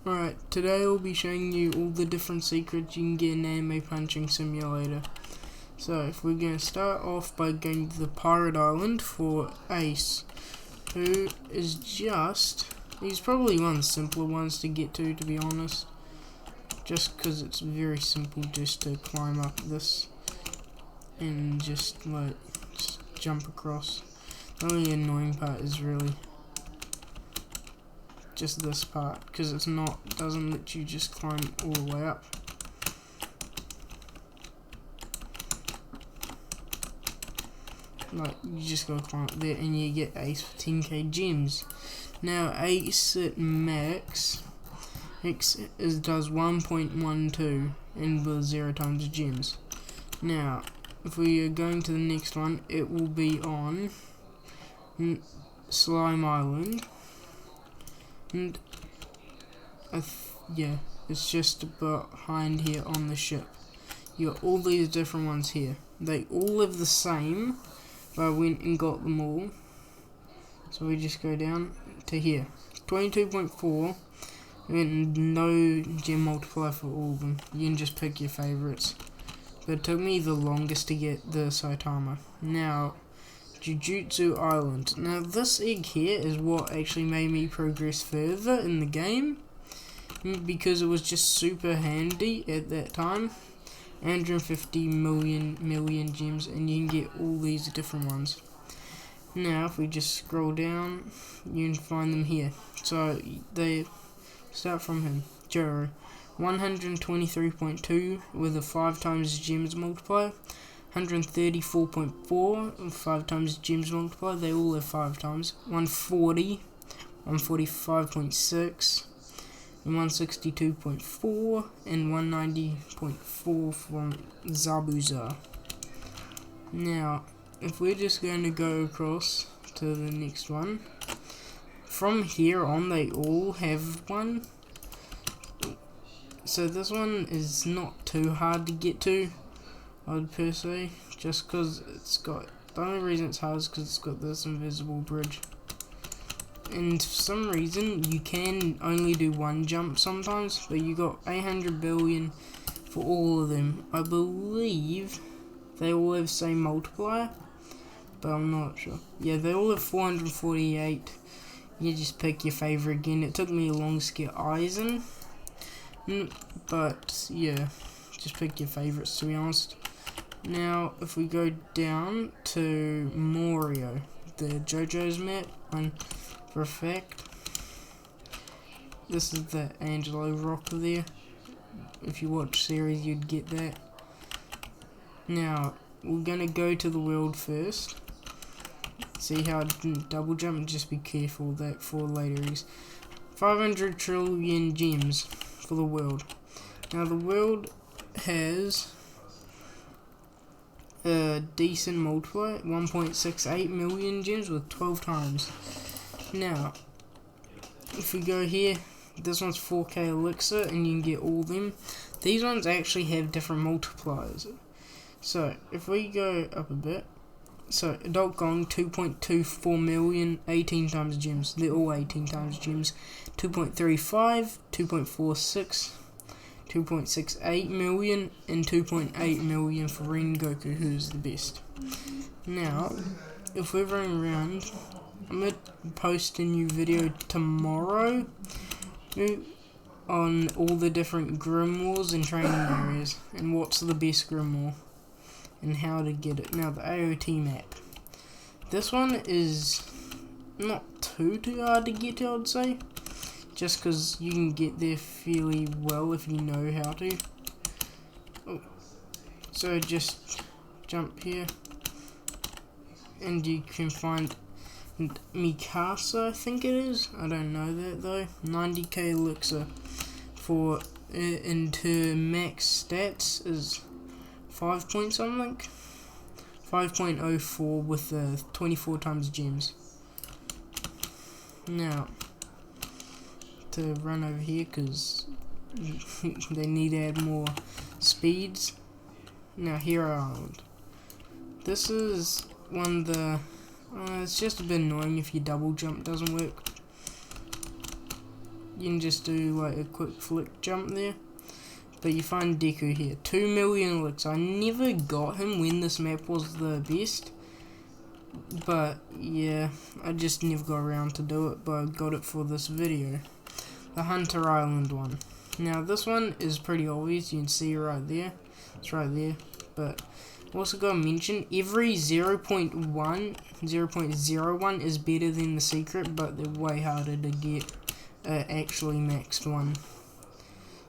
Alright, today I'll be showing you all the different secrets you can get in Anime Punching Simulator. So, if we're going to start off by going to the Pirate Island for Ace, who is he's probably one of the simpler ones to get to be honest. Just because it's very simple just to climb up this and just jump across. The only annoying part is really just this part, because doesn't let you just climb all the way up. You just gotta climb up there and you get Ace for 10k gems. Now Ace at max does 1.12 and with 0 times gems. Now if we are going to the next one, it will be on Slime Island. And yeah, it's just behind here on the ship. You got all these different ones here. They all live the same, but I went and got them all. So we just go down to here. 22.4 and no gem multiplier for all of them. You can just pick your favorites. But it took me the longest to get the Saitama. Now Jujutsu Island. Now this egg here is what actually made me progress further in the game, because it was just super handy at that time. 150 million gems, and you can get all these different ones. Now if we just scroll down, you can find them here. So they start from him, Joro, 123.2 with a 5 times gems multiplier. 134.4 5 times gems multiplier, they all have 5 times. 140, 145.6, and 162.4, and 190.4 from Zabuza. Now, if we're just going to go across to the next one, from here on they all have one. So this one is not too hard to get to, I would per se, just because the only reason it's hard is because it's got this invisible bridge. And for some reason, you can only do one jump sometimes, but you got 800 billion for all of them. I believe they all have the same multiplier, but I'm not sure. Yeah, they all have 448. You just pick your favorite again. It took me a long to get Eisen, but yeah, just pick your favorites to be honest. Now, if we go down to Morio, the JoJo's map, one for a fact. This is the Angelo rocker there. If you watch series, you'd get that. Now, we're gonna go to the world first. See how I didn't double jump? Just be careful that for later is 500 trillion gems for the world. Now, the world has a decent multiplier, 1.68 million gems with 12 times. Now, if we go here, this one's 4k elixir and you can get all of them. These ones actually have different multipliers. So, if we go up a bit, so Adult Gong, 2.24 million, 18 times gems. They're all 18 times gems. 2.35, 2.46, 2.68 million, and 2.8 million for Rengoku, who's the best. Now, if we're running around, I'm going to post a new video tomorrow on all the different Grimoires and training areas, and what's the best Grimoire, and how to get it. Now, the AOT map. This one is not too hard to get to, I'd say. Just because you can get there fairly well if you know how to. Oh. So just jump here, and you can find Mikasa, I think it is. I don't know that though. 90k elixir for into max stats is 5 point something. 5.04 with the 24 times gems. Now, to run over here because they need to add more speeds. Now, Hero Island. This is one of the it's just a bit annoying if your double jump doesn't work. you can just do like a quick flick jump there. But you find Deku here, 2 million elixir. I never got him when this map was the best. But yeah, I just never got around to do it, but I got it for this video. The Hunter Island one. Now this one is pretty obvious, you can see right there. It's right there. But also got to mention, every 0.01 is better than the secret, but they're way harder to get actually maxed one.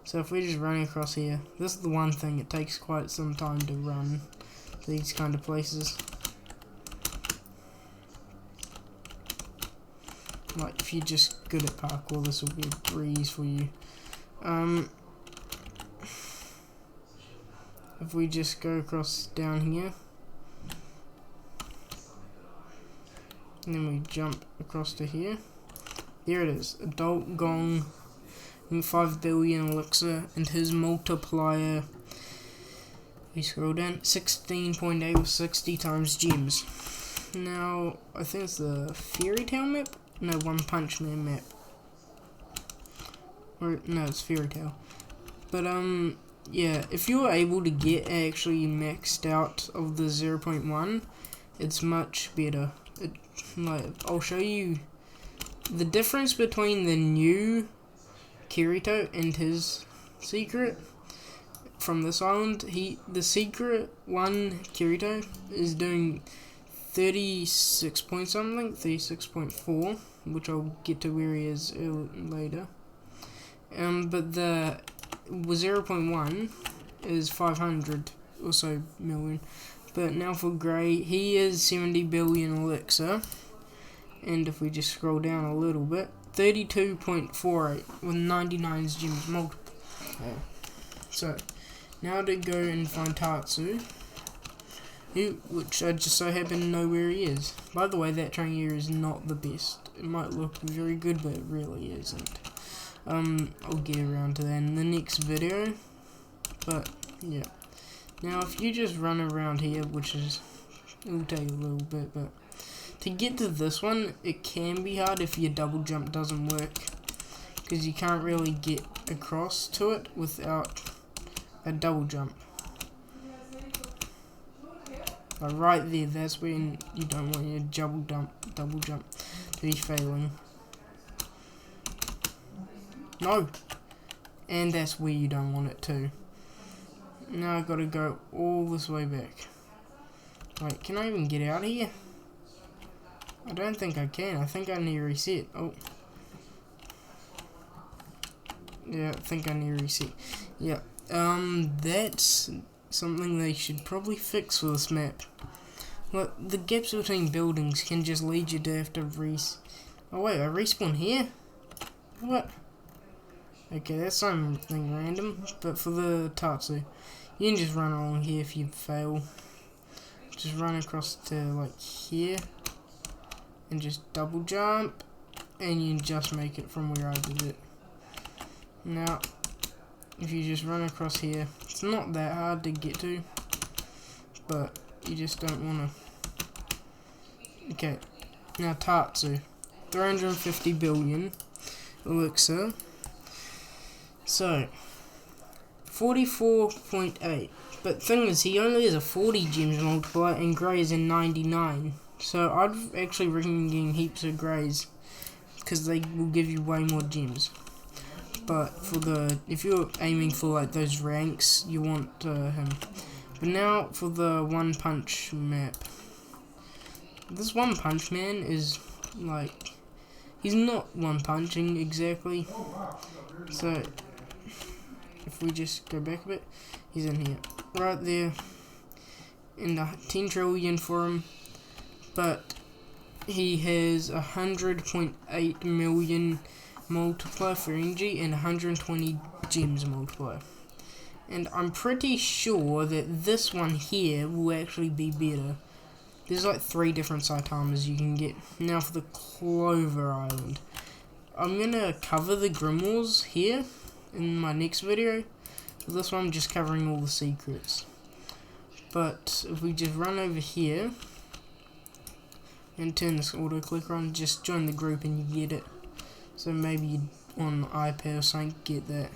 So if we just run across here, this is the one thing, it takes quite some time to run to these kind of places. Like, if you're just good at parkour, this will be a breeze for you. If we just go across down here, and then we jump across to here, there it is, Adult Gong, 5 billion elixir, and his multiplier, we scroll down, 16.8 or 60 times gems. Now, I think it's the Fairy Tail map? No, One Punch Man map. Or, no, it's Fairy Tail. But, yeah, if you're able to get actually maxed out of the 0.1, it's much better. I'll show you the difference between the new Kirito and his secret from this island. The secret one, Kirito, is doing 36 point something, 36.4, which I'll get to where he is later. But the 0.1 is 500 or so million. But now for Grey, he is 70 billion elixir. And if we just scroll down a little bit, 32.48 with 99 gems multiple. So, now to go and find Tatsu, which I just so happen to know where he is. By the way, that training area is not the best. It might look very good, but it really isn't. I'll get around to that in the next video. But, yeah. Now, if you just run around here, which is, it'll take a little bit, but to get to this one, it can be hard if your double jump doesn't work, because you can't really get across to it without a double jump. But right there, that's when you don't want your double jump to be failing. No! And that's where you don't want it to. Now I've got to go all this way back. Wait, can I even get out of here? I don't think I can. I think I need to reset. Oh. Yeah, I think I need to reset. Yeah. That's something they should probably fix for this map. Look, the gaps between buildings can just lead you to have to Oh wait, I respawn here? What? Okay, that's something random. But for the Tatsu, you can just run along here if you fail. Just run across to like here. And just double jump. And you can just make it from where I did it. Now, if you just run across here, it's not that hard to get to. But you just don't want to. Okay, now Tatsu. 350 billion elixir. So, 44.8. But thing is, he only has a 40 gems multiplier and Grey is a 99. So I'd actually recommend getting heaps of Greys, because they will give you way more gems. But if you're aiming for like those ranks, you want him. But now for the One Punch map. This One Punch Man is like, he's not one punching exactly. So if we just go back a bit, he's in here, right there, and 10 trillion for him. But he has 100.8 million multiplier for energy and 120 gems multiplier. And I'm pretty sure that this one here will actually be better. There's like 3 different Saitamas you can get. Now for the Clover Island. I'm going to cover the Grimoires here in my next video. For this one I'm just covering all the secrets. But if we just run over here and turn this auto clicker on, just join the group and you get it. So maybe on iPad or something, get that.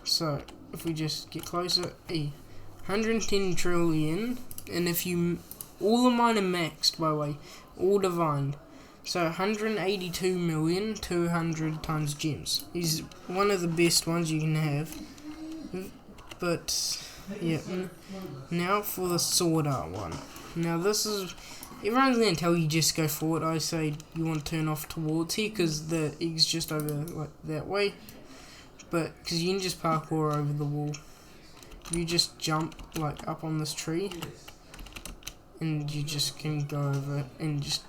So if we just get closer, 110 trillion, and if you, all of mine are maxed by the way, all divined. So 182,200 times gems. He's one of the best ones you can have. But yeah, now for the sword art one. Now this is, everyone's going to tell you just go forward. I say you want to turn off towards here because the egg's just over like that way. But because you can just parkour over the wall. You just jump like up on this tree and you just can go over it and just,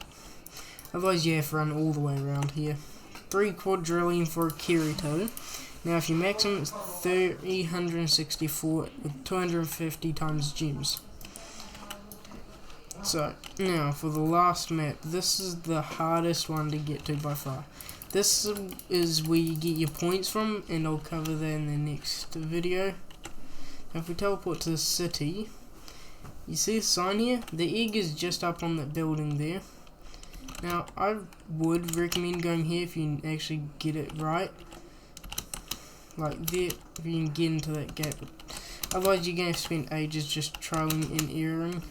otherwise you have to run all the way around here. 3 quadrillion for a Kirito. Now if you maximum it's 364 with 250 times gems. So now for the last map, this is the hardest one to get to by far. This is where you get your points from, and I'll cover that in the next video. Now if we teleport to the city, you see the sign here? The egg is just up on that building there. Now I would recommend going here if you can actually get it right. Like there, if you can get into that gap. Otherwise you're going to spend ages just trialing and erroring.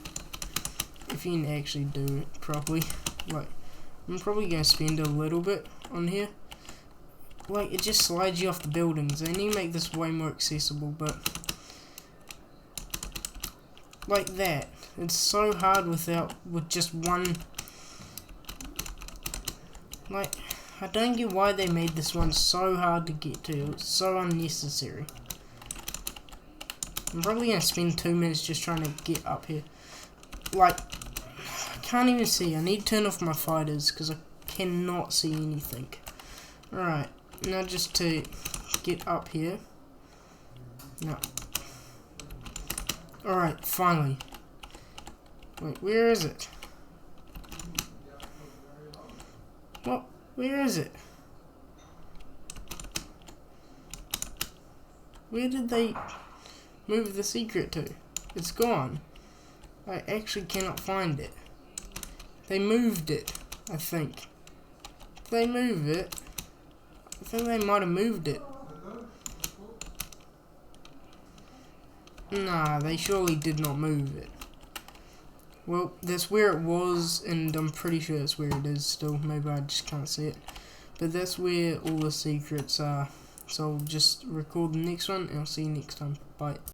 If you can actually do it properly. Like, I'm probably going to spend a little bit on here. Like, it just slides you off the buildings. They need to make this way more accessible, but like that. It's so hard with just one. Like, I don't get why they made this one so hard to get to. It's so unnecessary. I'm probably going to spend 2 minutes just trying to get up here. Like, I can't even see. I need to turn off my fighters because I cannot see anything. Alright, now just to get up here. No. Alright, finally. Wait, where is it? What? Where is it? Where did they move the secret to? It's gone. I actually cannot find it. They moved it, I think. Did they move it? I think they might have moved it. Nah, they surely did not move it. Well, that's where it was, and I'm pretty sure that's where it is still. Maybe I just can't see it. But that's where all the secrets are. So I'll just record the next one, and I'll see you next time. Bye.